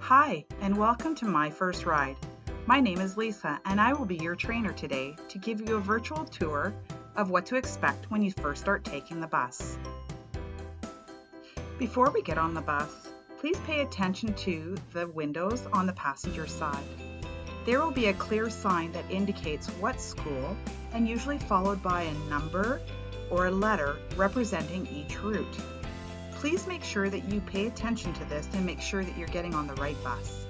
Hi, and welcome to My First Ride. My name is Lisa, and I will be your trainer today to give you a virtual tour of what to expect when you first start taking the bus. Before we get on the bus, please pay attention to the windows on the passenger side. There will be a clear sign that indicates what school, and usually followed by a number or a letter representing each route. Please make sure that you pay attention to this and make sure that you're getting on the right bus.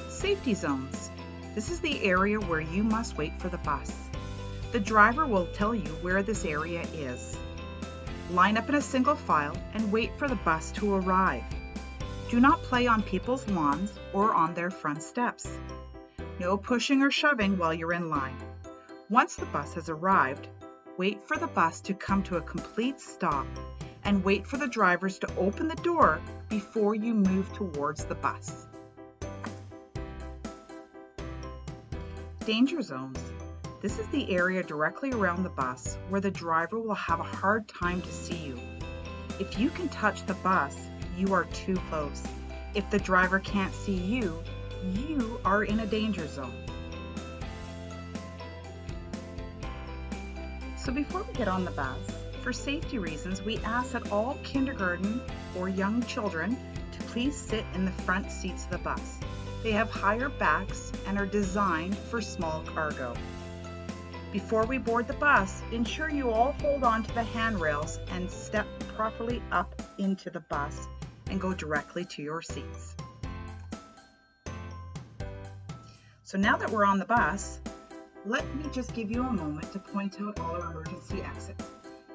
Safety zones. This is the area where you must wait for the bus. The driver will tell you where this area is. Line up in a single file and wait for the bus to arrive. Do not play on people's lawns or on their front steps. No pushing or shoving while you're in line. Once the bus has arrived, wait for the bus to come to a complete stop and wait for the drivers to open the door before you move towards the bus. Danger zones. This is the area directly around the bus where the driver will have a hard time to see you. If you can touch the bus, you are too close. If the driver can't see you, you are in a danger zone. So before we get on the bus, for safety reasons, we ask that all kindergarten or young children to please sit in the front seats of the bus. They have higher backs and are designed for small cargo. Before we board the bus, ensure you all hold on to the handrails and step properly up into the bus and go directly to your seats. So now that we're on the bus, let me just give you a moment to point out all our emergency exits.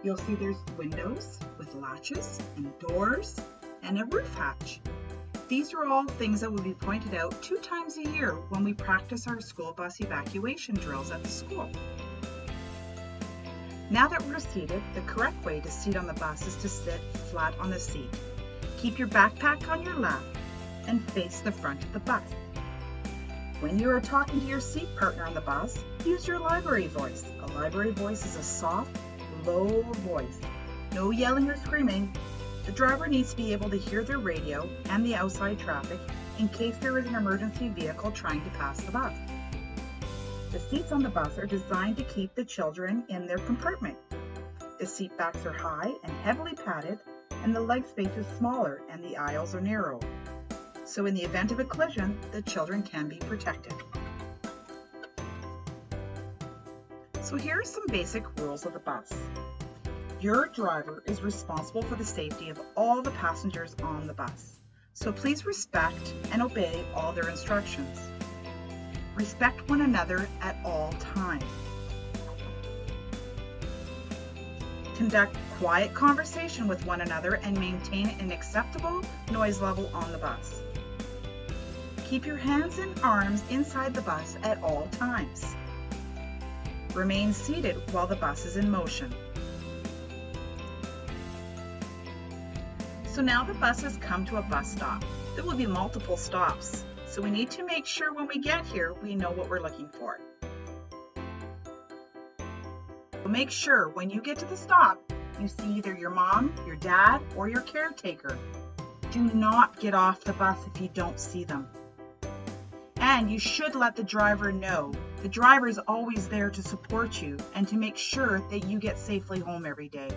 You'll see there's windows with latches and doors and a roof hatch. These are all things that will be pointed out 2 times a year when we practice our school bus evacuation drills at the school. Now that we're seated, the correct way to seat on the bus is to sit flat on the seat. Keep your backpack on your lap and face the front of the bus. When you are talking to your seat partner on the bus, use your library voice. A library voice is a soft, low voice. No yelling or screaming. The driver needs to be able to hear their radio and the outside traffic in case there is an emergency vehicle trying to pass the bus. The seats on the bus are designed to keep the children in their compartment. The seat backs are high and heavily padded, and the leg space is smaller and the aisles are narrow. So in the event of a collision, the children can be protected. So here are some basic rules of the bus. Your driver is responsible for the safety of all the passengers on the bus. So please respect and obey all their instructions. Respect one another at all times. Conduct quiet conversation with one another and maintain an acceptable noise level on the bus. Keep your hands and arms inside the bus at all times. Remain seated while the bus is in motion. So now the bus has come to a bus stop. There will be multiple stops, so we need to make sure when we get here we know what we're looking for. Make sure when you get to the stop, you see either your mom, your dad, or your caretaker. Do not get off the bus if you don't see them. And you should let the driver know. The driver is always there to support you and to make sure that you get safely home every day.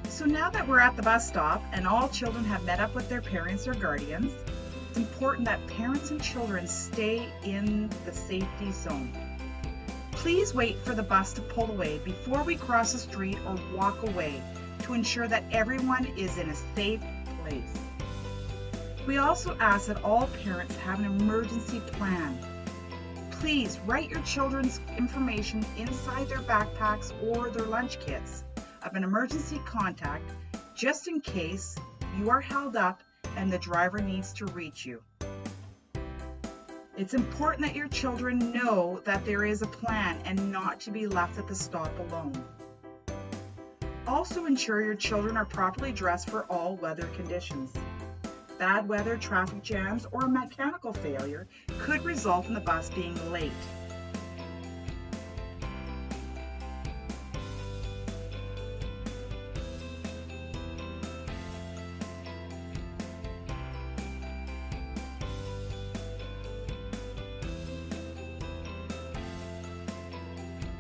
So now that we're at the bus stop and all children have met up with their parents or guardians, it's important that parents and children stay in the safety zone. Please wait for the bus to pull away before we cross the street or walk away to ensure that everyone is in a safe place. We also ask that all parents have an emergency plan. Please write your children's information inside their backpacks or their lunch kits of an emergency contact just in case you are held up and the driver needs to reach you. It's important that your children know that there is a plan and not to be left at the stop alone. Also ensure your children are properly dressed for all weather conditions. Bad weather, traffic jams, or a mechanical failure could result in the bus being late.